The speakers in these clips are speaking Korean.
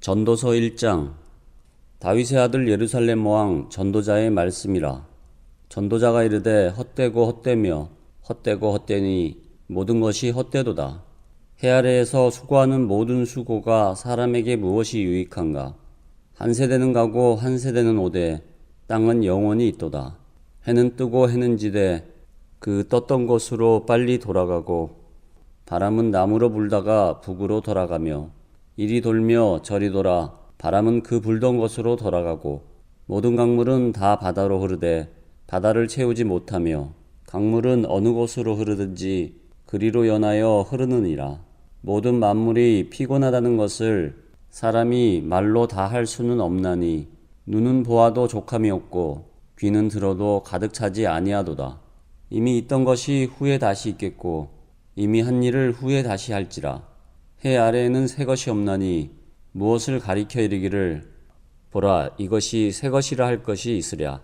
전도서 1장. 다윗의 아들 예루살렘 왕 전도자의 말씀이라. 전도자가 이르되 헛되고 헛되며 헛되고 헛되니 모든 것이 헛되도다. 해 아래에서 수고하는 모든 수고가 사람에게 무엇이 유익한가? 한 세대는 가고 한 세대는 오되 땅은 영원히 있도다. 해는 뜨고 해는 지되 그 떴던 곳으로 빨리 돌아가고 바람은 남으로 불다가 북으로 돌아가며 이리 돌며 저리 돌아 바람은 그 불던 곳으로 돌아가고 모든 강물은 다 바다로 흐르되 바다를 채우지 못하며 강물은 어느 곳으로 흐르든지 그리로 연하여 흐르느니라. 모든 만물이 피곤하다는 것을 사람이 말로 다 할 수는 없나니 눈은 보아도 족함이 없고 귀는 들어도 가득 차지 아니하도다. 이미 있던 것이 후에 다시 있겠고 이미 한 일을 후에 다시 할지라. 해 아래에는 새 것이 없나니 무엇을 가리켜 이르기를 보라 이것이 새 것이라 할 것이 있으랴.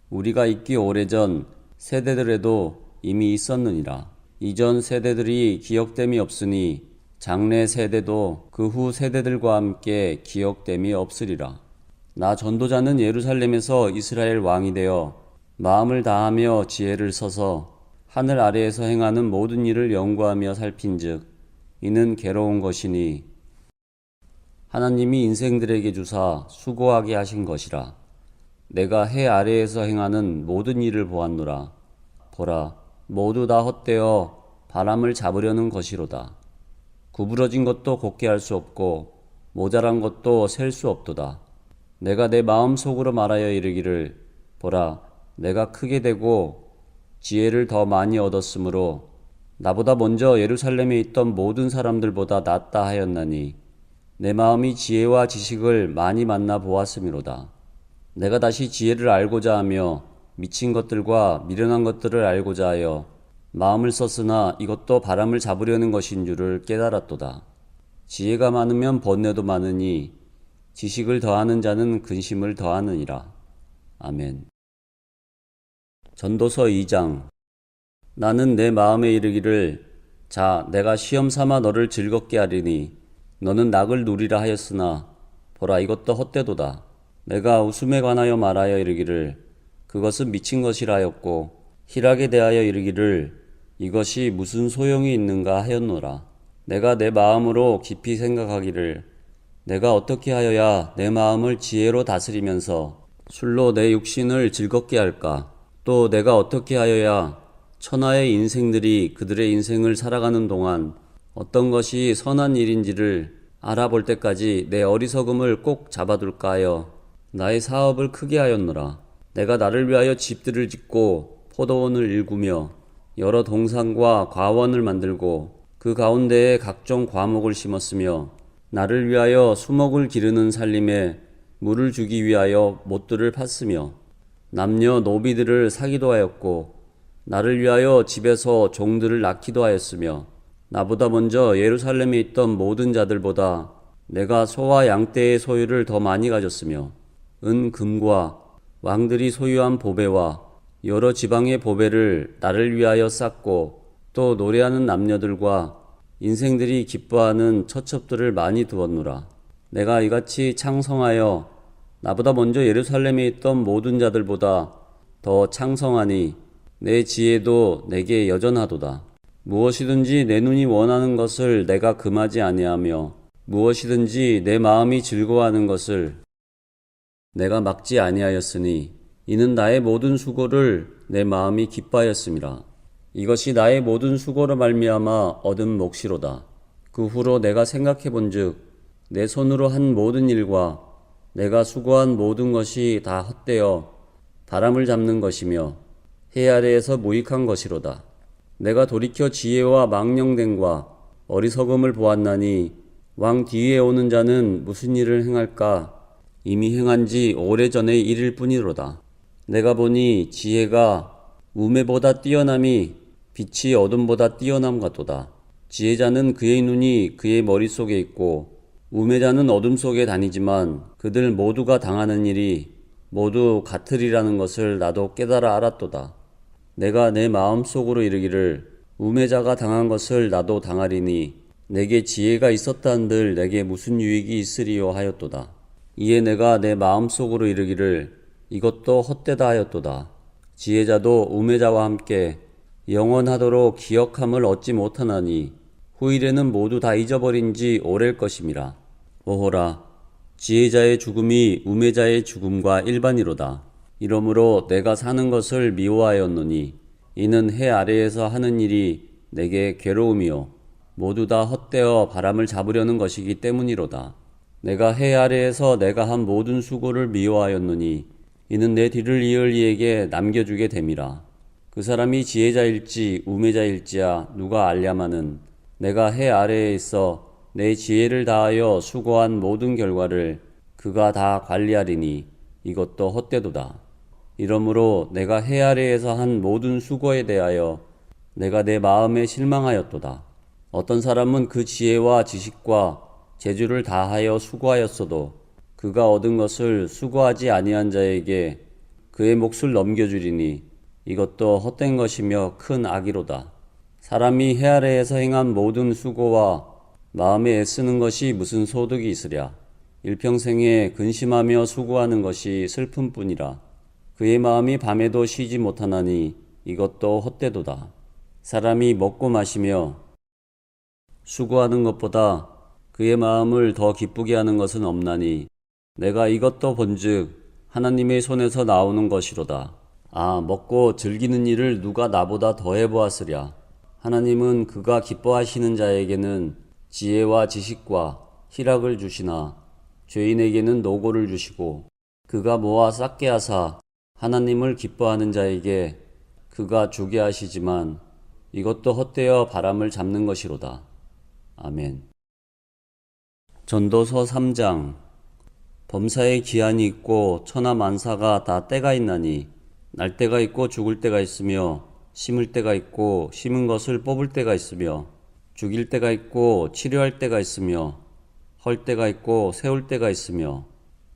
우리가 있기 오래전 세대들에도 이미 있었느니라. 이전 세대들이 기억됨이 없으니 장래 세대도 그 후 세대들과 함께 기억됨이 없으리라. 나 전도자는 예루살렘에서 이스라엘 왕이 되어 마음을 다하며 지혜를 써서 하늘 아래에서 행하는 모든 일을 연구하며 살핀즉 이는 괴로운 것이니 하나님이 인생들에게 주사 수고하게 하신 것이라. 내가 해 아래에서 행하는 모든 일을 보았노라. 보라 모두 다 헛되어 바람을 잡으려는 것이로다. 구부러진 것도 곧게 할 수 없고 모자란 것도 셀 수 없도다. 내가 내 마음속으로 말하여 이르기를 보라 내가 크게 되고 지혜를 더 많이 얻었으므로 나보다 먼저 예루살렘에 있던 모든 사람들보다 낫다 하였나니 내 마음이 지혜와 지식을 많이 만나 보았음이로다. 내가 다시 지혜를 알고자 하며 미친 것들과 미련한 것들을 알고자 하여 마음을 썼으나 이것도 바람을 잡으려는 것인 줄을 깨달았도다. 지혜가 많으면 번뇌도 많으니 지식을 더하는 자는 근심을 더하느니라. 아멘. 전도서 2장. 나는 내 마음에 이르기를 자 내가 시험 삼아 너를 즐겁게 하리니 너는 낙을 누리라 하였으나 보라 이것도 헛되도다. 내가 웃음에 관하여 말하여 이르기를 그것은 미친 것이라 하였고 희락에 대하여 이르기를 이것이 무슨 소용이 있는가 하였노라. 내가 내 마음으로 깊이 생각하기를 내가 어떻게 하여야 내 마음을 지혜로 다스리면서 술로 내 육신을 즐겁게 할까? 또 내가 어떻게 하여야 천하의 인생들이 그들의 인생을 살아가는 동안 어떤 것이 선한 일인지를 알아볼 때까지 내 어리석음을 꼭 잡아둘까 하여 나의 사업을 크게 하였노라. 내가 나를 위하여 집들을 짓고 포도원을 일구며 여러 동산과 과원을 만들고 그 가운데에 각종 과목을 심었으며 나를 위하여 수목을 기르는 살림에 물을 주기 위하여 못들을 팠으며 남녀 노비들을 사기도 하였고 나를 위하여 집에서 종들을 낳기도 하였으며 나보다 먼저 예루살렘에 있던 모든 자들보다 내가 소와 양떼의 소유를 더 많이 가졌으며 은 금과 왕들이 소유한 보배와 여러 지방의 보배를 나를 위하여 쌓고 또 노래하는 남녀들과 인생들이 기뻐하는 처첩들을 많이 두었노라. 내가 이같이 창성하여 나보다 먼저 예루살렘에 있던 모든 자들보다 더 창성하니 내 지혜도 내게 여전하도다. 무엇이든지 내 눈이 원하는 것을 내가 금하지 아니하며 무엇이든지 내 마음이 즐거워하는 것을 내가 막지 아니하였으니 이는 나의 모든 수고를 내 마음이 기뻐하였음이라. 이것이 나의 모든 수고로 말미암아 얻은 몫이로다. 그 후로 내가 생각해 본즉 내 손으로 한 모든 일과 내가 수고한 모든 것이 다 헛되어 바람을 잡는 것이며 해 아래에서 무익한 것이로다. 내가 돌이켜 지혜와 망령됨과 어리석음을 보았나니 왕 뒤에 오는 자는 무슨 일을 행할까? 이미 행한 지 오래전의 일일 뿐이로다. 내가 보니 지혜가 우매보다 뛰어남이 빛이 어둠보다 뛰어남 같도다. 지혜자는 그의 눈이 그의 머릿속에 있고 우매자는 어둠 속에 다니지만 그들 모두가 당하는 일이 모두 같으리라는 것을 나도 깨달아 알았도다. 내가 내 마음속으로 이르기를 우매자가 당한 것을 나도 당하리니 내게 지혜가 있었다한들 내게 무슨 유익이 있으리요 하였도다. 이에 내가 내 마음속으로 이르기를 이것도 헛되다 하였도다. 지혜자도 우매자와 함께 영원하도록 기억함을 얻지 못하나니 후일에는 모두 다 잊어버린 지 오래일 것임이라. 오호라, 지혜자의 죽음이 우매자의 죽음과 일반이로다. 이러므로 내가 사는 것을 미워하였노니 이는 해 아래에서 하는 일이 내게 괴로움이요 모두 다 헛되어 바람을 잡으려는 것이기 때문이로다. 내가 해 아래에서 내가 한 모든 수고를 미워하였노니 이는 내 뒤를 이을 이에게 남겨주게 됨이라. 그 사람이 지혜자일지 우매자일지야 누가 알랴마는 내가 해 아래에 있어 내 지혜를 다하여 수고한 모든 결과를 그가 다 관리하리니 이것도 헛되도다. 이러므로 내가 해 아래에서 한 모든 수고에 대하여 내가 내 마음에 실망하였도다. 어떤 사람은 그 지혜와 지식과 재주를 다하여 수고하였어도 그가 얻은 것을 수고하지 아니한 자에게 그의 몫을 넘겨주리니 이것도 헛된 것이며 큰 악이로다. 사람이 해 아래에서 행한 모든 수고와 마음에 애쓰는 것이 무슨 소득이 있으랴. 일평생에 근심하며 수고하는 것이 슬픔뿐이라. 그의 마음이 밤에도 쉬지 못하나니 이것도 헛되도다. 사람이 먹고 마시며 수고하는 것보다 그의 마음을 더 기쁘게 하는 것은 없나니 내가 이것도 본즉 하나님의 손에서 나오는 것이로다. 아, 먹고 즐기는 일을 누가 나보다 더해 보았으랴. 하나님은 그가 기뻐하시는 자에게는 지혜와 지식과 희락을 주시나 죄인에게는 노고를 주시고 그가 모아 싹게 하사 하나님을 기뻐하는 자에게 그가 주게 하시지만 이것도 헛되어 바람을 잡는 것이로다. 아멘. 전도서 3장. 범사에 기한이 있고 천하 만사가 다 때가 있나니 날 때가 있고 죽을 때가 있으며 심을 때가 있고 심은 것을 뽑을 때가 있으며 죽일 때가 있고 치료할 때가 있으며 헐 때가 있고 세울 때가 있으며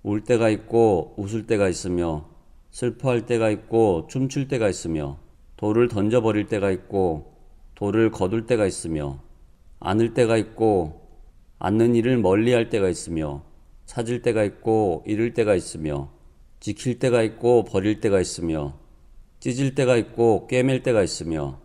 울 때가 있고 웃을 때가 있으며 슬퍼할 때가 있고 춤출 때가 있으며 돌을 던져버릴 때가 있고 돌을 거둘 때가 있으며 안을 때가 있고 앉는 일을 멀리할 때가 있으며 찾을 때가 있고 잃을 때가 있으며 지킬 때가 있고 버릴 때가 있으며 찢을 때가 있고 꿰맬 때가 있으며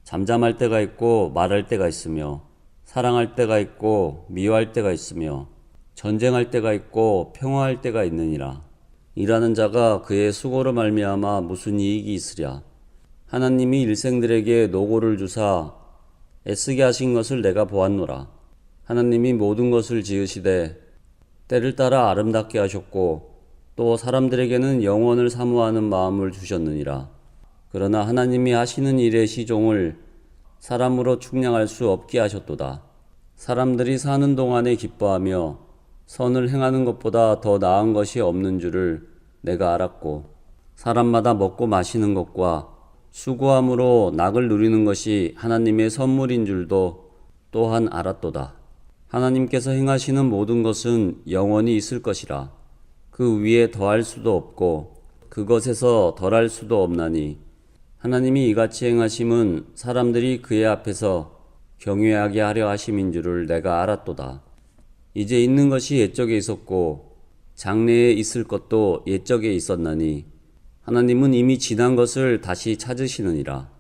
잠잠할 때가 있고 말할 때가 있으며 사랑할 때가 있고 미워할 때가 있으며 전쟁할 때가 있고 평화할 때가 있느니라. 일하는 자가 그의 수고로 말미암아 무슨 이익이 있으랴. 하나님이 일생들에게 노고를 주사 애쓰게 하신 것을 내가 보았노라. 하나님이 모든 것을 지으시되 때를 따라 아름답게 하셨고 또 사람들에게는 영원을 사모하는 마음을 주셨느니라. 그러나 하나님이 하시는 일의 시종을 사람으로 측량할 수 없게 하셨도다. 사람들이 사는 동안에 기뻐하며 선을 행하는 것보다 더 나은 것이 없는 줄을 내가 알았고 사람마다 먹고 마시는 것과 수고함으로 낙을 누리는 것이 하나님의 선물인 줄도 또한 알았도다. 하나님께서 행하시는 모든 것은 영원히 있을 것이라. 그 위에 더할 수도 없고 그것에서 덜할 수도 없나니 하나님이 이같이 행하심은 사람들이 그의 앞에서 경외하게 하려 하심인 줄을 내가 알았도다. 이제 있는 것이 옛적에 있었고 장래에 있을 것도 옛적에 있었나니 하나님은 이미 지난 것을 다시 찾으시느니라.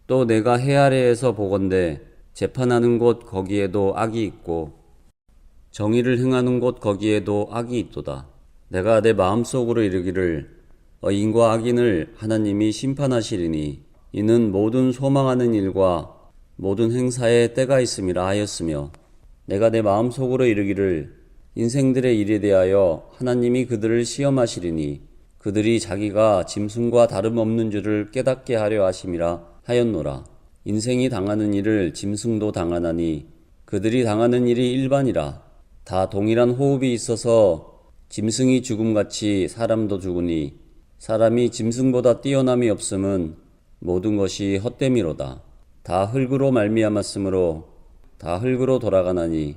또 내가 해 아래에서 보건대 재판하는 곳 거기에도 악이 있고 정의를 행하는 곳 거기에도 악이 있도다. 내가 내 마음속으로 이르기를 의인과 악인을 하나님이 심판하시리니 이는 모든 소망하는 일과 모든 행사에 때가 있음이라 하였으며 내가 내 마음속으로 이르기를 인생들의 일에 대하여 하나님이 그들을 시험하시리니 그들이 자기가 짐승과 다름없는 줄을 깨닫게 하려 하심이라 하였노라. 인생이 당하는 일을 짐승도 당하나니 그들이 당하는 일이 일반이라. 다 동일한 호흡이 있어서 짐승이 죽음같이 사람도 죽으니 사람이 짐승보다 뛰어남이 없음은 모든 것이 헛됨이로다. 다 흙으로 말미암았으므로 다 흙으로 돌아가나니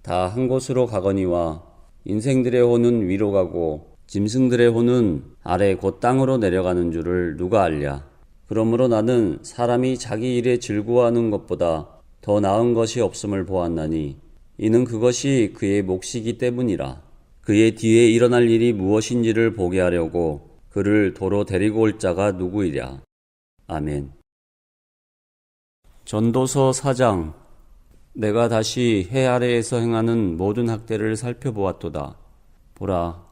다 한 곳으로 가거니와 인생들의 호는 위로 가고 짐승들의 호는 아래 곧 땅으로 내려가는 줄을 누가 알랴. 그러므로 나는 사람이 자기 일에 즐거워하는 것보다 더 나은 것이 없음을 보았나니 이는 그것이 그의 몫이기 때문이라. 그의 뒤에 일어날 일이 무엇인지를 보게 하려고 그를 도로 데리고 올 자가 누구이랴. 아멘. 전도서 4장. 내가 다시 해 아래에서 행하는 모든 학대를 살펴보았도다. 보라,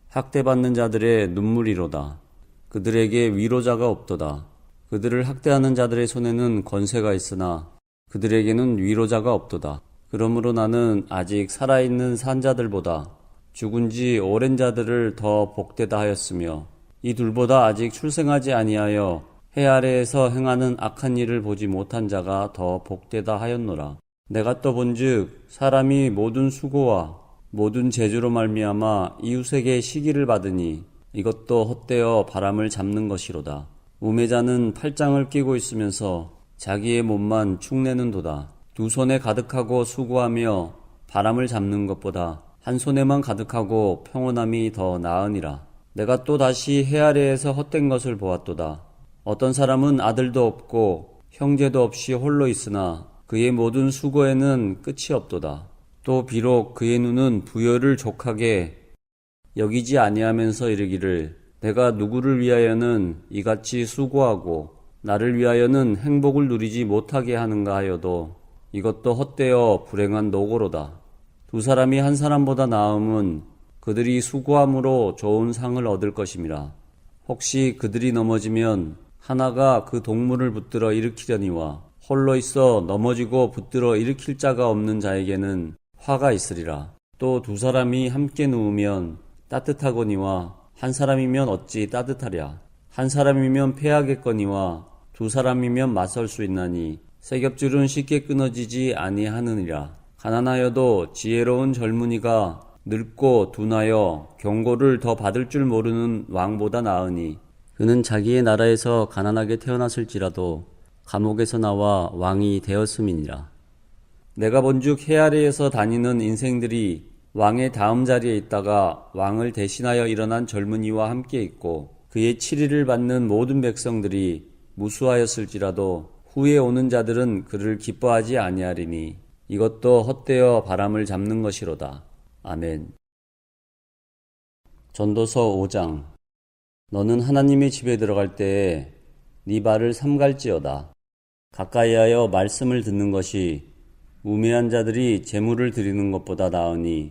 학대받는 자들의 눈물이로다. 그들에게 위로자가 없도다. 그들을 학대하는 자들의 손에는 권세가 있으나 그들에게는 위로자가 없도다. 그러므로 나는 아직 살아있는 산자들보다 죽은 지 오랜 자들을 더 복되다 하였으며 이 둘보다 아직 출생하지 아니하여 해 아래에서 행하는 악한 일을 보지 못한 자가 더 복되다 하였노라. 내가 또 본즉 사람이 모든 수고와 모든 재주로 말미암아 이웃에게 시기를 받으니 이것도 헛되어 바람을 잡는 것이로다. 우매자는 팔짱을 끼고 있으면서 자기의 몸만 축내는도다. 두 손에 가득하고 수고하며 바람을 잡는 것보다 한 손에만 가득하고 평온함이 더 나으니라. 내가 또 다시 해 아래에서 헛된 것을 보았도다. 어떤 사람은 아들도 없고 형제도 없이 홀로 있으나 그의 모든 수고에는 끝이 없도다. 또 비록 그의 눈은 부여를 족하게 여기지 아니하면서 이르기를 내가 누구를 위하여는 이같이 수고하고 나를 위하여는 행복을 누리지 못하게 하는가 하여도 이것도 헛되어 불행한 노고로다. 두 사람이 한 사람보다 나음은 그들이 수고함으로 좋은 상을 얻을 것임이라. 혹시 그들이 넘어지면 하나가 그 동물을 붙들어 일으키려니와 홀로 있어 넘어지고 붙들어 일으킬 자가 없는 자에게는 화가 있으리라. 또 두 사람이 함께 누우면 따뜻하거니와 한 사람이면 어찌 따뜻하랴. 한 사람이면 패하겠거니와 두 사람이면 맞설 수 있나니 세겹줄은 쉽게 끊어지지 아니하느니라. 가난하여도 지혜로운 젊은이가 늙고 둔하여 경고를 더 받을 줄 모르는 왕보다 나으니 그는 자기의 나라에서 가난하게 태어났을지라도 감옥에서 나와 왕이 되었음이니라. 내가 본즉 해 아래에서 다니는 인생들이 왕의 다음 자리에 있다가 왕을 대신하여 일어난 젊은이와 함께 있고 그의 치리를 받는 모든 백성들이 무수하였을지라도 후에 오는 자들은 그를 기뻐하지 아니하리니 이것도 헛되어 바람을 잡는 것이로다. 아멘. 전도서 5장. 너는 하나님의 집에 들어갈 때에 네 발을 삼갈지어다. 가까이하여 말씀을 듣는 것이 우매한 자들이 제물을 드리는 것보다 나으니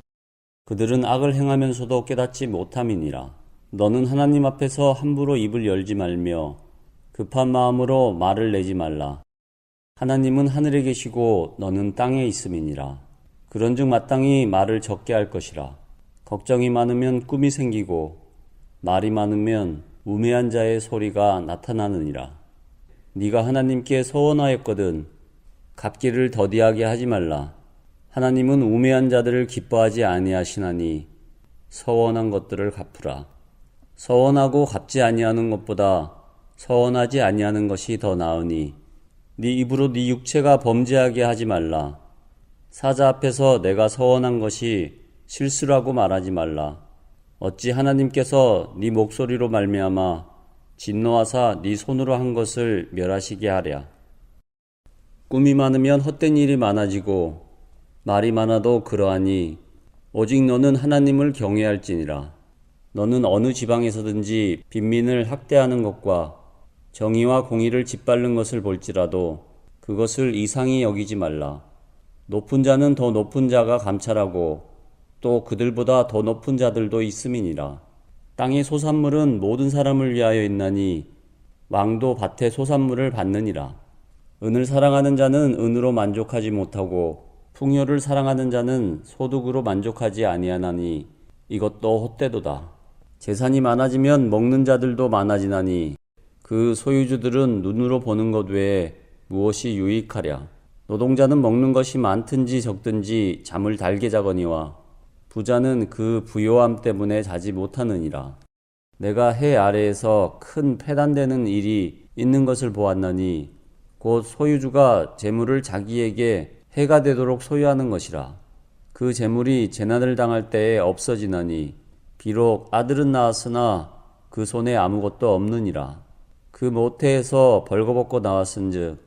그들은 악을 행하면서도 깨닫지 못함이니라. 너는 하나님 앞에서 함부로 입을 열지 말며 급한 마음으로 말을 내지 말라. 하나님은 하늘에 계시고 너는 땅에 있음이니라. 그런즉 마땅히 말을 적게 할 것이라. 걱정이 많으면 꿈이 생기고 말이 많으면 우매한 자의 소리가 나타나느니라. 네가 하나님께 서원하였거든 갚기를 더디하게 하지 말라. 하나님은 우매한 자들을 기뻐하지 아니하시나니 서원한 것들을 갚으라. 서원하고 갚지 아니하는 것보다 서원하지 아니하는 것이 더 나으니 네 입으로 네 육체가 범죄하게 하지 말라. 사자 앞에서 내가 서원한 것이 실수라고 말하지 말라. 어찌 하나님께서 네 목소리로 말미암아 진노하사 네 손으로 한 것을 멸하시게 하랴. 꿈이 많으면 헛된 일이 많아지고 말이 많아도 그러하니 오직 너는 하나님을 경외할지니라. 너는 어느 지방에서든지 빈민을 학대하는 것과 정의와 공의를 짓밟는 것을 볼지라도 그것을 이상히 여기지 말라. 높은 자는 더 높은 자가 감찰하고 또 그들보다 더 높은 자들도 있음이니라. 땅의 소산물은 모든 사람을 위하여 있나니 왕도 밭의 소산물을 받느니라. 은을 사랑하는 자는 은으로 만족하지 못하고 풍요를 사랑하는 자는 소득으로 만족하지 아니하나니 이것도 헛되도다. 재산이 많아지면 먹는 자들도 많아지나니 그 소유주들은 눈으로 보는 것 외에 무엇이 유익하랴. 노동자는 먹는 것이 많든지 적든지 잠을 달게 자거니와 부자는 그 부요함 때문에 자지 못하느니라. 내가 해 아래에서 큰 패단되는 일이 있는 것을 보았나니 곧 소유주가 재물을 자기에게 해가 되도록 소유하는 것이라. 그 재물이 재난을 당할 때에 없어지나니 비록 아들은 낳았으나 그 손에 아무것도 없느니라. 그 모태에서 벌거벗고 나왔은즉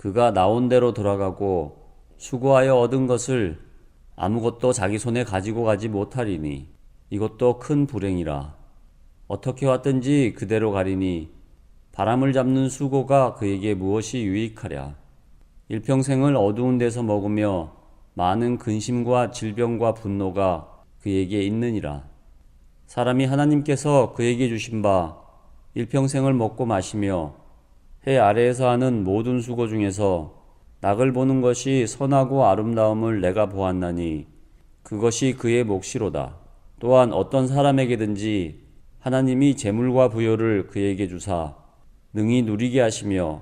그가 나온 대로 돌아가고 수고하여 얻은 것을 아무것도 자기 손에 가지고 가지 못하리니 이것도 큰 불행이라. 어떻게 왔든지 그대로 가리니 바람을 잡는 수고가 그에게 무엇이 유익하랴. 일평생을 어두운 데서 먹으며 많은 근심과 질병과 분노가 그에게 있느니라. 사람이 하나님께서 그에게 주신 바 일평생을 먹고 마시며 해 아래에서 하는 모든 수고 중에서 낙을 보는 것이 선하고 아름다움을 내가 보았나니 그것이 그의 몫이로다. 또한 어떤 사람에게든지 하나님이 재물과 부요를 그에게 주사 능히 누리게 하시며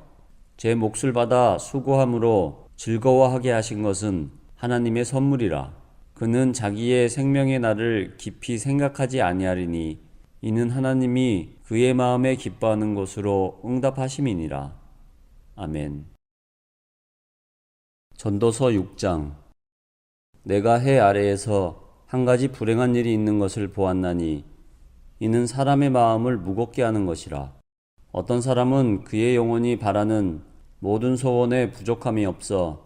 제 몫을 받아 수고함으로 즐거워하게 하신 것은 하나님의 선물이라. 그는 자기의 생명의 날을 깊이 생각하지 아니하리니 이는 하나님이 그의 마음에 기뻐하는 것으로 응답하심이니라. 아멘. 전도서 6장. 내가 해 아래에서 한 가지 불행한 일이 있는 것을 보았나니 이는 사람의 마음을 무겁게 하는 것이라. 어떤 사람은 그의 영혼이 바라는 모든 소원에 부족함이 없어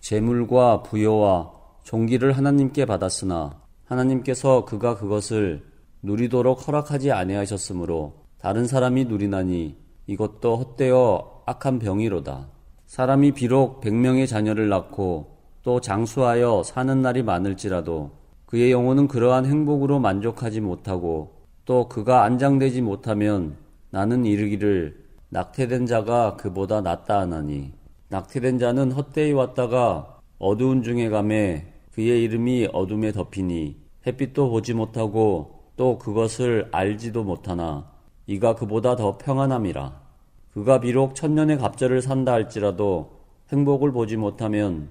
재물과 부요와 존귀를 하나님께 받았으나 하나님께서 그가 그것을 누리도록 허락하지 아니하셨으므로 다른 사람이 누리나니 이것도 헛되어 악한 병이로다. 사람이 비록 100명의 자녀를 낳고 또 장수하여 사는 날이 많을지라도 그의 영혼은 그러한 행복으로 만족하지 못하고 또 그가 안장되지 못하면 나는 이르기를 낙태된 자가 그보다 낫다 하나니 낙태된 자는 헛되이 왔다가 어두운 중에 가매 그의 이름이 어둠에 덮이니 햇빛도 보지 못하고 또 그것을 알지도 못하나 이가 그보다 더 평안함이라. 그가 비록 천년의 갑절을 산다 할지라도 행복을 보지 못하면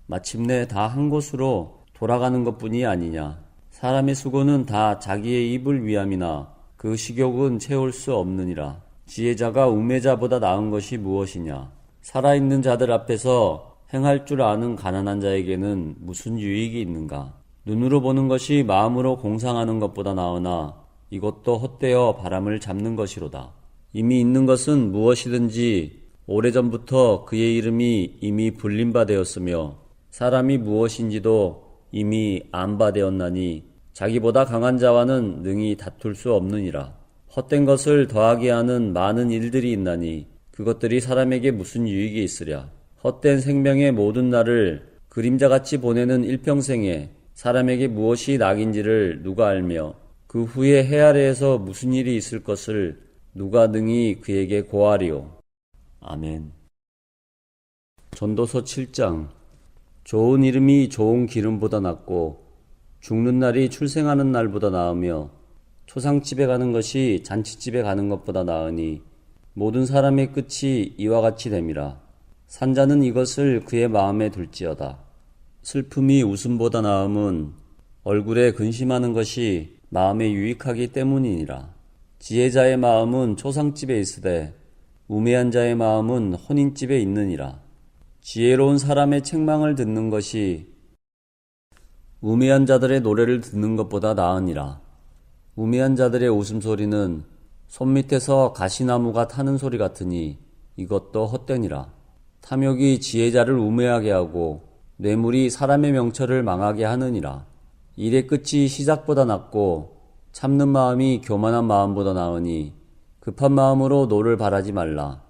마침내 다 한 곳으로 돌아가는 것뿐이 아니냐. 사람의 수고는 다 자기의 입을 위함이나 그 식욕은 채울 수 없느니라. 지혜자가 우매자보다 나은 것이 무엇이냐. 살아있는 자들 앞에서 행할 줄 아는 가난한 자에게는 무슨 유익이 있는가. 눈으로 보는 것이 마음으로 공상하는 것보다 나으나 이것도 헛되어 바람을 잡는 것이로다. 이미 있는 것은 무엇이든지 오래전부터 그의 이름이 이미 불린 바 되었으며 사람이 무엇인지도 이미 안 바 되었나니 자기보다 강한 자와는 능히 다툴 수 없느니라. 헛된 것을 더하게 하는 많은 일들이 있나니 그것들이 사람에게 무슨 유익이 있으랴. 헛된 생명의 모든 날을 그림자같이 보내는 일평생에 사람에게 무엇이 낙인지를 누가 알며 그 후에 해 아래에서 무슨 일이 있을 것을 누가 능히 그에게 고하리오. 아멘. 전도서 7장. 좋은 이름이 좋은 기름보다 낫고 죽는 날이 출생하는 날보다 나으며 초상집에 가는 것이 잔치집에 가는 것보다 나으니 모든 사람의 끝이 이와 같이 됨이라. 산자는 이것을 그의 마음에 둘지어다. 슬픔이 웃음보다 나음은 얼굴에 근심하는 것이 마음에 유익하기 때문이니라. 지혜자의 마음은 초상집에 있으되 우매한 자의 마음은 혼인집에 있느니라. 지혜로운 사람의 책망을 듣는 것이 우매한 자들의 노래를 듣는 것보다 나으니라. 우매한 자들의 웃음소리는 손밑에서 가시나무가 타는 소리 같으니 이것도 헛되니라. 탐욕이 지혜자를 우매하게 하고 뇌물이 사람의 명철을 망하게 하느니라. 일의 끝이 시작보다 낫고 참는 마음이 교만한 마음보다 나으니 급한 마음으로 노를 바라지 말라.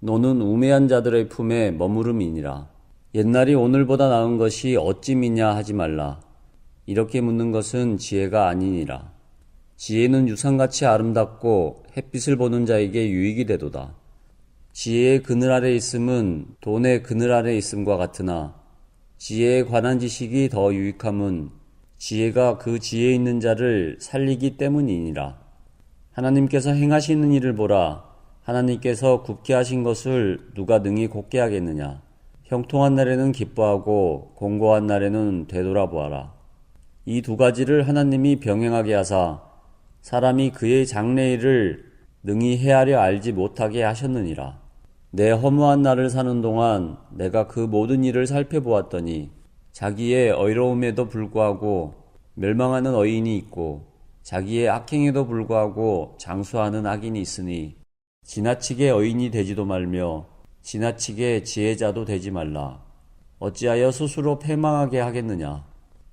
노는 우매한 자들의 품에 머무름이니라. 옛날이 오늘보다 나은 것이 어찌미냐 하지 말라. 이렇게 묻는 것은 지혜가 아니니라. 지혜는 유상같이 아름답고 햇빛을 보는 자에게 유익이 되도다. 지혜의 그늘 아래 있음은 돈의 그늘 아래 있음과 같으나 지혜에 관한 지식이 더 유익함은 지혜가 그 지혜 있는 자를 살리기 때문이니라. 하나님께서 행하시는 일을 보라. 하나님께서 굽게 하신 것을 누가 능히 곱게 하겠느냐. 형통한 날에는 기뻐하고 공고한 날에는 되돌아보아라. 이 두 가지를 하나님이 병행하게 하사 사람이 그의 장래일을 능히 헤아려 알지 못하게 하셨느니라. 내 허무한 날을 사는 동안 내가 그 모든 일을 살펴보았더니 자기의 의로움에도 불구하고 멸망하는 의인이 있고 자기의 악행에도 불구하고 장수하는 악인이 있으니 지나치게 의인이 되지도 말며 지나치게 지혜자도 되지 말라. 어찌하여 스스로 패망하게 하겠느냐.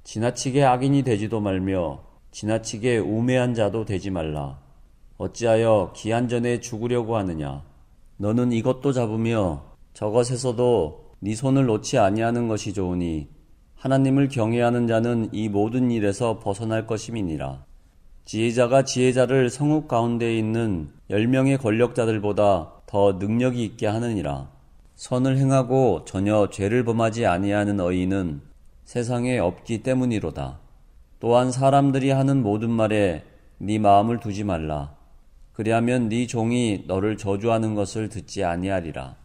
지나치게 악인이 되지도 말며 지나치게 우매한 자도 되지 말라. 어찌하여 기한 전에 죽으려고 하느냐. 너는 이것도 잡으며 저것에서도 네 손을 놓지 아니하는 것이 좋으니 하나님을 경외하는 자는 이 모든 일에서 벗어날 것임이니라. 지혜자가 지혜자를 성읍 가운데에 있는 10명의 권력자들보다 더 능력이 있게 하느니라. 선을 행하고 전혀 죄를 범하지 아니하는 의인은 세상에 없기 때문이로다. 또한 사람들이 하는 모든 말에 네 마음을 두지 말라. 그리하면 네 종이 너를 저주하는 것을 듣지 아니하리라.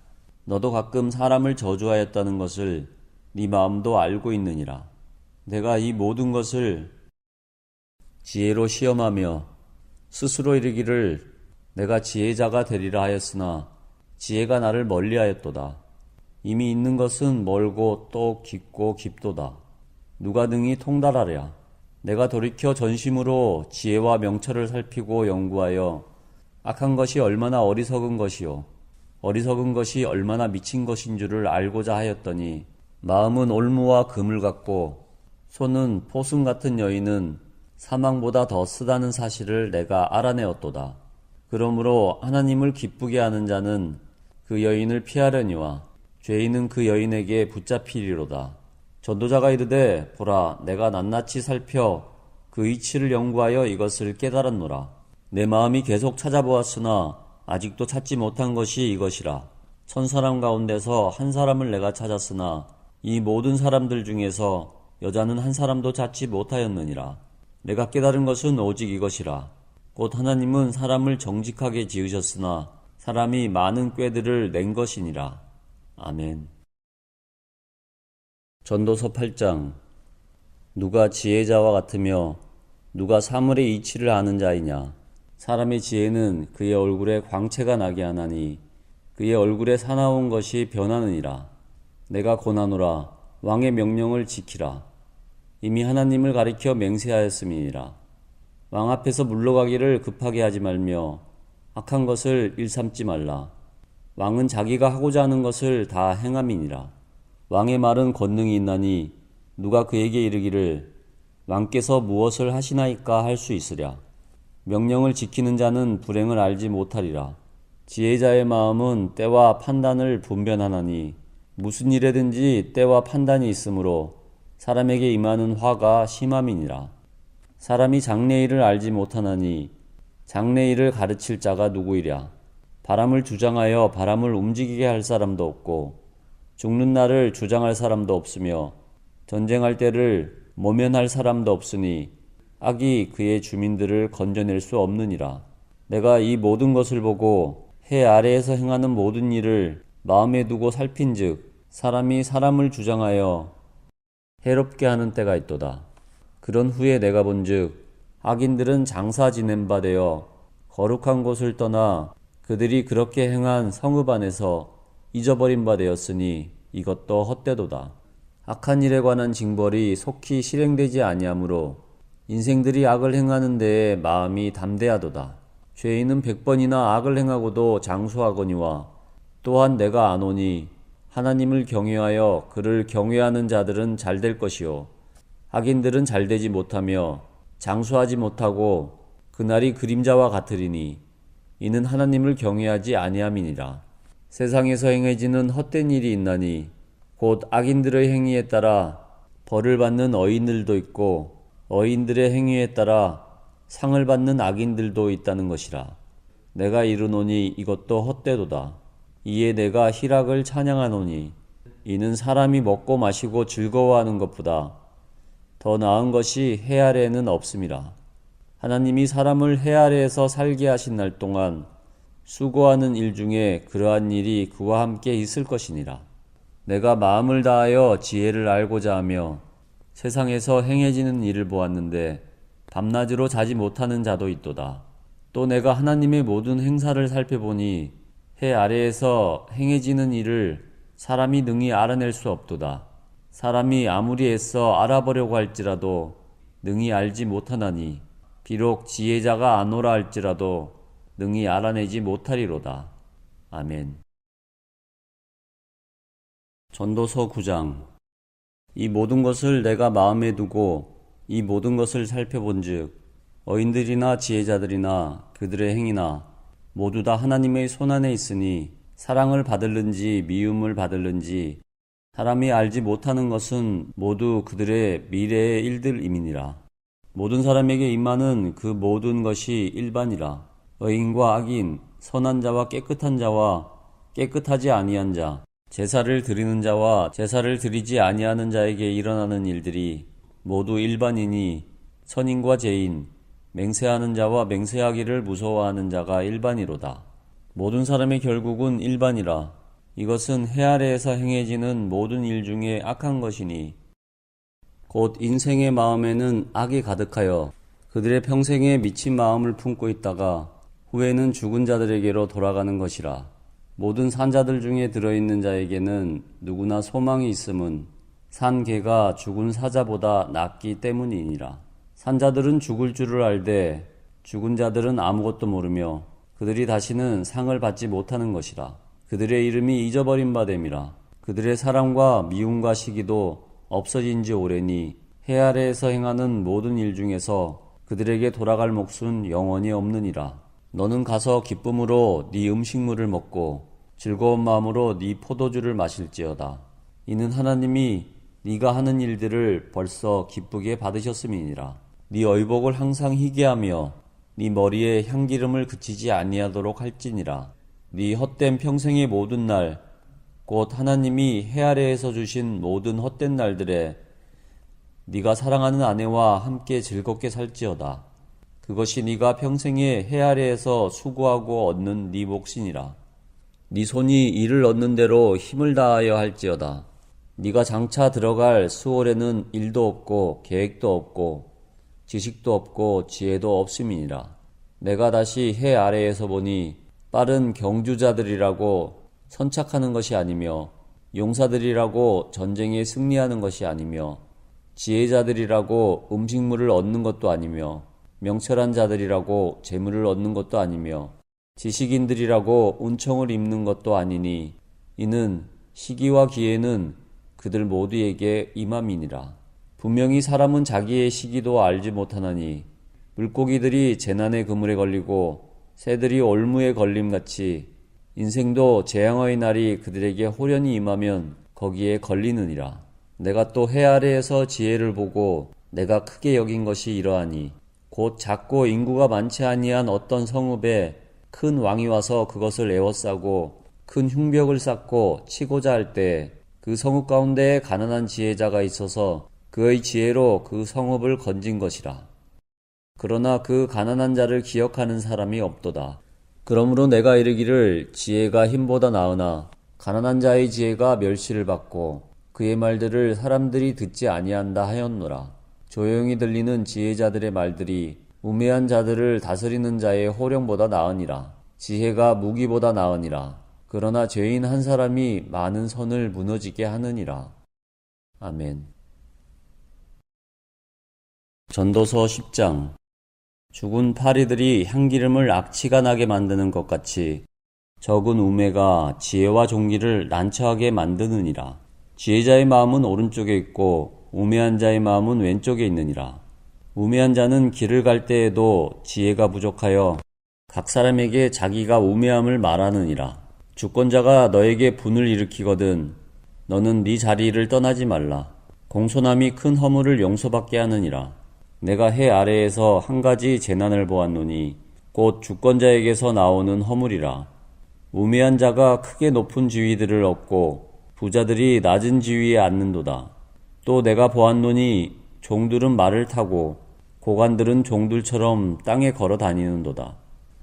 너도 가끔 사람을 저주하였다는 것을 네 마음도 알고 있느니라. 내가 이 모든 것을 지혜로 시험하며 스스로 이르기를 내가 지혜자가 되리라 하였으나 지혜가 나를 멀리하였도다. 이미 있는 것은 멀고 또 깊고 깊도다. 누가 능히 통달하랴. 내가 돌이켜 전심으로 지혜와 명철을 살피고 연구하여 악한 것이 얼마나 어리석은 것이요 어리석은 것이 얼마나 미친 것인 줄을 알고자 하였더니 마음은 올무와 금을 같고 손은 포순 같은 여인은 사망보다 더 쓰다는 사실을 내가 알아내었도다. 그러므로 하나님을 기쁘게 하는 자는 그 여인을 피하려니와 죄인은 그 여인에게 붙잡히리로다. 전도자가 이르되 보라 내가 낱낱이 살펴 그 이치를 연구하여 이것을 깨달았노라. 내 마음이 계속 찾아보았으나 아직도 찾지 못한 것이 이것이라. 1000사람 가운데서 한 사람을 내가 찾았으나 이 모든 사람들 중에서 여자는 한 사람도 찾지 못하였느니라. 내가 깨달은 것은 오직 이것이라. 곧 하나님은 사람을 정직하게 지으셨으나 사람이 많은 꾀들을 낸 것이니라. 아멘. 전도서 8장. 누가 지혜자와 같으며 누가 사물의 이치를 아는 자이냐. 사람의 지혜는 그의 얼굴에 광채가 나게 하나니 그의 얼굴에 사나운 것이 변하느니라. 내가 고나노라. 왕의 명령을 지키라. 이미 하나님을 가리켜 맹세하였음이니라. 왕 앞에서 물러가기를 급하게 하지 말며 악한 것을 일삼지 말라. 왕은 자기가 하고자 하는 것을 다 행함이니라. 왕의 말은 권능이 있나니 누가 그에게 이르기를 왕께서 무엇을 하시나이까 할 수 있으랴. 명령을 지키는 자는 불행을 알지 못하리라. 지혜자의 마음은 때와 판단을 분별하나니 무슨 일에든지 때와 판단이 있으므로 사람에게 임하는 화가 심함이니라. 사람이 장래일을 알지 못하나니 장래일을 가르칠 자가 누구이랴. 바람을 주장하여 바람을 움직이게 할 사람도 없고 죽는 날을 주장할 사람도 없으며 전쟁할 때를 모면할 사람도 없으니 악이 그의 주민들을 건져낼 수 없느니라. 내가 이 모든 것을 보고 해 아래에서 행하는 모든 일을 마음에 두고 살핀즉 사람이 사람을 주장하여 해롭게 하는 때가 있도다. 그런 후에 내가 본즉 악인들은 장사 지낸 바 되어 거룩한 곳을 떠나 그들이 그렇게 행한 성읍 안에서 잊어버린 바 되었으니 이것도 헛되도다. 악한 일에 관한 징벌이 속히 실행되지 아니하므로 인생들이 악을 행하는 데에 마음이 담대하도다. 죄인은 100번이나 악을 행하고도 장수하거니와 또한 내가 아노니 하나님을 경외하여 그를 경외하는 자들은 잘될 것이요 악인들은 잘되지 못하며 장수하지 못하고 그날이 그림자와 같으리니 이는 하나님을 경외하지 아니함이니라. 세상에서 행해지는 헛된 일이 있나니 곧 악인들의 행위에 따라 벌을 받는 의인들도 있고 의인들의 행위에 따라 상을 받는 악인들도 있다는 것이라. 내가 이르노니 이것도 헛되도다. 이에 내가 희락을 찬양하노니 이는 사람이 먹고 마시고 즐거워하는 것보다 더 나은 것이 해 아래에는 없음이라. 하나님이 사람을 해 아래에서 살게 하신 날 동안 수고하는 일 중에 그러한 일이 그와 함께 있을 것이니라. 내가 마음을 다하여 지혜를 알고자 하며 세상에서 행해지는 일을 보았는데 밤낮으로 자지 못하는 자도 있도다. 또 내가 하나님의 모든 행사를 살펴보니 해 아래에서 행해지는 일을 사람이 능히 알아낼 수 없도다. 사람이 아무리 애써 알아보려고 할지라도 능히 알지 못하나니 비록 지혜자가 아노라 할지라도 능히 알아내지 못하리로다. 아멘. 전도서 9장. 이 모든 것을 내가 마음에 두고 이 모든 것을 살펴본즉 어인들이나 지혜자들이나 그들의 행위나 모두 다 하나님의 손안에 있으니 사랑을 받을는지 미움을 받을는지 사람이 알지 못하는 것은 모두 그들의 미래의 일들임이니라. 모든 사람에게 임하는 그 모든 것이 일반이라. 의인과 악인, 선한 자와 깨끗한 자와 깨끗하지 아니한 자, 제사를 드리는 자와 제사를 드리지 아니하는 자에게 일어나는 일들이 모두 일반이니 선인과 죄인, 맹세하는 자와 맹세하기를 무서워하는 자가 일반이로다. 모든 사람의 결국은 일반이라. 이것은 해 아래에서 행해지는 모든 일 중에 악한 것이니 곧 인생의 마음에는 악이 가득하여 그들의 평생에 미친 마음을 품고 있다가 후에는 죽은 자들에게로 돌아가는 것이라. 모든 산자들 중에 들어있는 자에게는 누구나 소망이 있음은 산 개가 죽은 사자보다 낫기 때문이니라. 산자들은 죽을 줄을 알되 죽은 자들은 아무것도 모르며 그들이 다시는 상을 받지 못하는 것이라. 그들의 이름이 잊어버린 바 됨이라. 그들의 사랑과 미움과 시기도 없어진 지 오래니 해 아래에서 행하는 모든 일 중에서 그들에게 돌아갈 몫은 영원히 없느니라. 너는 가서 기쁨으로 네 음식물을 먹고 즐거운 마음으로 네 포도주를 마실지어다. 이는 하나님이 네가 하는 일들을 벌써 기쁘게 받으셨음이니라. 네 의복을 항상 희게 하며 네 머리에 향기름을 그치지 아니하도록 할지니라. 네 헛된 평생의 모든 날 곧 하나님이 해 아래에서 주신 모든 헛된 날들에 네가 사랑하는 아내와 함께 즐겁게 살지어다. 그것이 네가 평생에 해 아래에서 수고하고 얻는 네 몫이니라. 네 손이 이를 얻는 대로 힘을 다하여 할지어다. 네가 장차 들어갈 수월에는 일도 없고 계획도 없고 지식도 없고 지혜도 없음이니라. 내가 다시 해 아래에서 보니 빠른 경주자들이라고 선착하는 것이 아니며 용사들이라고 전쟁에 승리하는 것이 아니며 지혜자들이라고 음식물을 얻는 것도 아니며 명철한 자들이라고 재물을 얻는 것도 아니며 지식인들이라고 은총을 입는 것도 아니니 이는 시기와 기회는 그들 모두에게 임함이니라. 분명히 사람은 자기의 시기도 알지 못하나니 물고기들이 재난의 그물에 걸리고 새들이 올무에 걸림같이 인생도 재앙의 날이 그들에게 호련히 임하면 거기에 걸리느니라. 내가 또 해 아래에서 지혜를 보고 내가 크게 여긴 것이 이러하니 곧 작고 인구가 많지 아니한 어떤 성읍에 큰 왕이 와서 그것을 에워싸고 큰 흉벽을 쌓고 치고자 할 때 그 성읍 가운데에 가난한 지혜자가 있어서 그의 지혜로 그 성읍을 건진 것이라. 그러나 그 가난한 자를 기억하는 사람이 없도다. 그러므로 내가 이르기를 지혜가 힘보다 나으나 가난한 자의 지혜가 멸시를 받고 그의 말들을 사람들이 듣지 아니한다 하였노라. 조용히 들리는 지혜자들의 말들이 우매한 자들을 다스리는 자의 호령보다 나으니라. 지혜가 무기보다 나으니라. 그러나 죄인 한 사람이 많은 선을 무너지게 하느니라. 아멘. 전도서 10장. 죽은 파리들이 향기름을 악취가 나게 만드는 것 같이 적은 우매가 지혜와 종기를 난처하게 만드느니라. 지혜자의 마음은 오른쪽에 있고 우매한 자의 마음은 왼쪽에 있느니라. 우매한 자는 길을 갈 때에도 지혜가 부족하여 각 사람에게 자기가 우매함을 말하느니라. 주권자가 너에게 분을 일으키거든 너는 네 자리를 떠나지 말라. 공손함이 큰 허물을 용서받게 하느니라. 내가 해 아래에서 한 가지 재난을 보았노니 곧 주권자에게서 나오는 허물이라. 우매한 자가 크게 높은 지위들을 얻고 부자들이 낮은 지위에 앉는도다. 또 내가 보았노니 종들은 말을 타고 고관들은 종들처럼 땅에 걸어 다니는도다.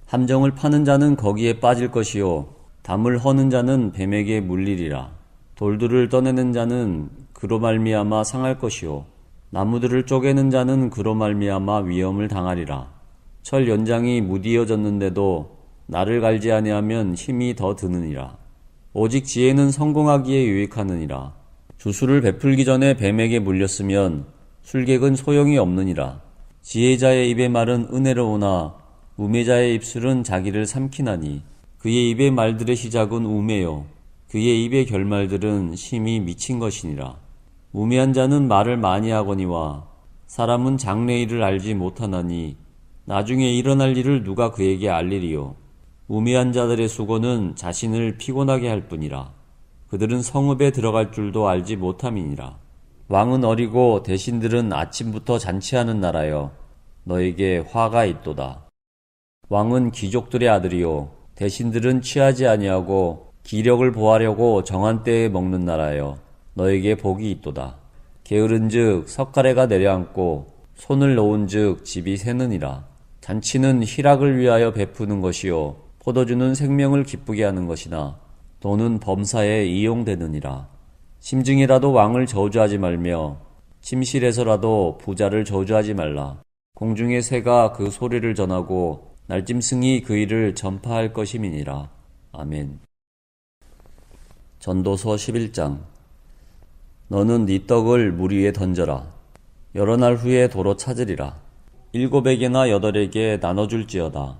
함정을 파는 자는 거기에 빠질 것이요 담을 허는 자는 뱀에게 물리리라. 돌들을 떠내는 자는 그로 말미암아 상할 것이요 나무들을 쪼개는 자는 그로 말미암아 위험을 당하리라. 철 연장이 무디어졌는데도 나를 갈지 아니하면 힘이 더 드느니라. 오직 지혜는 성공하기에 유익하느니라. 주술을 베풀기 전에 뱀에게 물렸으면 술객은 소용이 없느니라. 지혜자의 입의 말은 은혜로우나 우매자의 입술은 자기를 삼키나니 그의 입의 말들의 시작은 우매요 그의 입의 결말들은 심히 미친 것이니라. 우매한 자는 말을 많이 하거니와 사람은 장래일을 알지 못하나니 나중에 일어날 일을 누가 그에게 알리리요. 우매한 자들의 수고는 자신을 피곤하게 할 뿐이라. 그들은 성읍에 들어갈 줄도 알지 못함이니라. 왕은 어리고 대신들은 아침부터 잔치하는 나라여 너에게 화가 있도다. 왕은 귀족들의 아들이요 대신들은 취하지 아니하고 기력을 보하려고 정한 때에 먹는 나라여 너에게 복이 있도다. 게으른즉 석가래가 내려앉고 손을 놓은즉 집이 새느니라. 잔치는 희락을 위하여 베푸는 것이요 포도주는 생명을 기쁘게 하는 것이나 돈은 범사에 이용되느니라. 심증이라도 왕을 저주하지 말며 침실에서라도 부자를 저주하지 말라. 공중의 새가 그 소리를 전하고 날짐승이 그 일을 전파할 것임이니라. 아멘. 전도서 11장. 너는 네 떡을 물 위에 던져라. 여러 날 후에 도로 찾으리라. 7에게나 8에게 나눠줄지어다.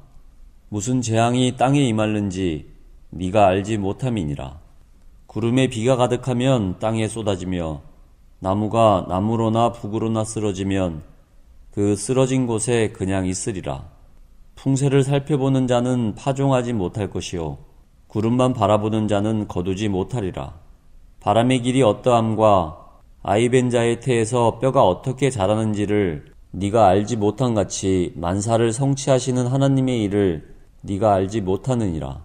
무슨 재앙이 땅에 임할는지 네가 알지 못함이니라. 구름에 비가 가득하면 땅에 쏟아지며 나무가 남으로나 북으로나 쓰러지면 그 쓰러진 곳에 그냥 있으리라. 풍세를 살펴보는 자는 파종하지 못할 것이요 구름만 바라보는 자는 거두지 못하리라. 바람의 길이 어떠함과 아이벤 자의 태에서 뼈가 어떻게 자라는지를 네가 알지 못한 같이 만사를 성취하시는 하나님의 일을 네가 알지 못하느니라.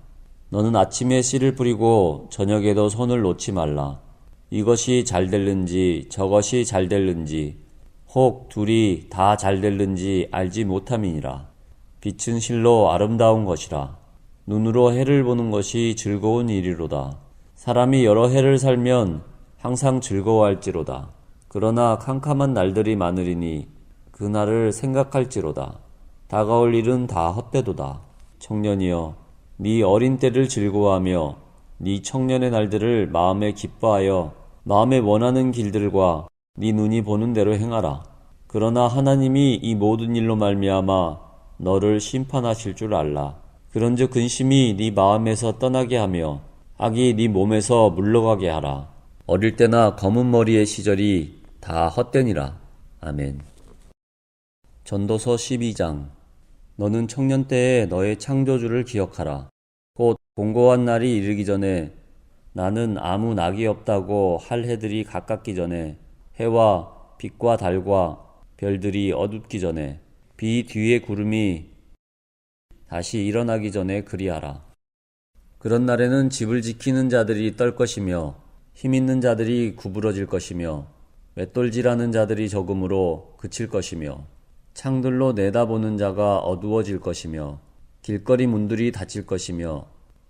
너는 아침에 씨를 뿌리고 저녁에도 손을 놓지 말라. 이것이 잘 될는지 저것이 잘 될는지 혹 둘이 다 잘 될는지 알지 못함이니라. 빛은 실로 아름다운 것이라. 눈으로 해를 보는 것이 즐거운 일이로다. 사람이 여러 해를 살면 항상 즐거워할지로다. 그러나 캄캄한 날들이 많으리니 그 날을 생각할지로다. 다가올 일은 다 헛되도다. 청년이여 네 어린 때를 즐거워하며 네 청년의 날들을 마음에 기뻐하여 마음에 원하는 길들과 네 눈이 보는 대로 행하라. 그러나 하나님이 이 모든 일로 말미암아 너를 심판하실 줄 알라. 그런즉 근심이 네 마음에서 떠나게 하며 악이 네 몸에서 물러가게 하라. 어릴 때나 검은 머리의 시절이 다 헛되니라. 아멘. 전도서 12장. 너는 청년 때에 너의 창조주를 기억하라. 곧 공고한 날이 이르기 전에 나는 아무 낙이 없다고 할 해들이 가깝기 전에 해와 빛과 달과 별들이 어둡기 전에 비 뒤에 구름이 다시 일어나기 전에 그리하라. 그런 날에는 집을 지키는 자들이 떨 것이며 힘있는 자들이 구부러질 것이며 맷돌질하는 자들이 적음으로 그칠 것이며 창들로 내다보는 자가 어두워질 것이며 길거리 문들이 닫힐 것이며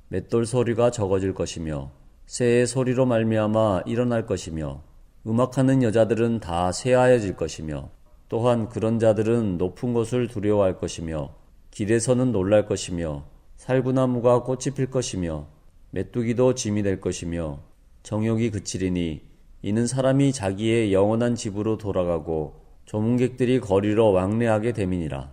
맷돌 소리가 적어질 것이며 새의 소리로 말미암아 일어날 것이며 음악하는 여자들은 다 쇠하여질 것이며 또한 그런 자들은 높은 곳을 두려워할 것이며 길에서는 놀랄 것이며 살구나무가 꽃이 필 것이며 메뚜기도 짐이 될 것이며 정욕이 그치리니 이는 사람이 자기의 영원한 집으로 돌아가고 조문객들이 거리로 왕래하게 됨이니라.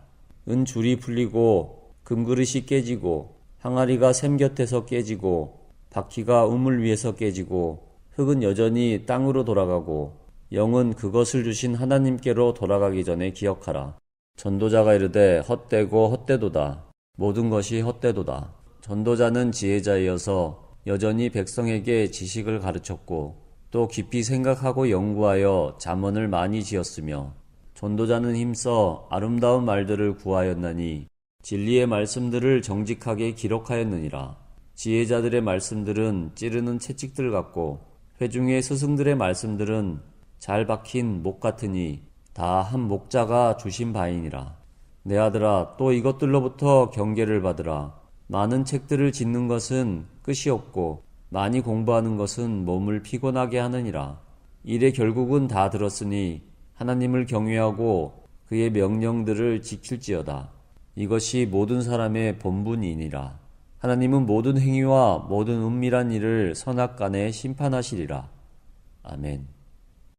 은줄이 풀리고 금그릇이 깨지고 항아리가 샘 곁에서 깨지고 바퀴가 우물 위에서 깨지고 흙은 여전히 땅으로 돌아가고 영은 그것을 주신 하나님께로 돌아가기 전에 기억하라. 전도자가 이르되 헛되고 헛되도다. 모든 것이 헛되도다. 전도자는 지혜자이어서 여전히 백성에게 지식을 가르쳤고 또 깊이 생각하고 연구하여 잠언을 많이 지었으며 전도자는 힘써 아름다운 말들을 구하였나니 진리의 말씀들을 정직하게 기록하였느니라. 지혜자들의 말씀들은 찌르는 채찍들 같고 회중의 스승들의 말씀들은 잘 박힌 목 같으니 다 한 목자가 주신 바이니라. 내 아들아 또 이것들로부터 경계를 받으라. 많은 책들을 짓는 것은 끝이 없고 많이 공부하는 것은 몸을 피곤하게 하느니라. 일의 결국은 다 들었으니 하나님을 경외하고 그의 명령들을 지킬지어다. 이것이 모든 사람의 본분이니라. 하나님은 모든 행위와 모든 은밀한 일을 선악간에 심판하시리라. 아멘.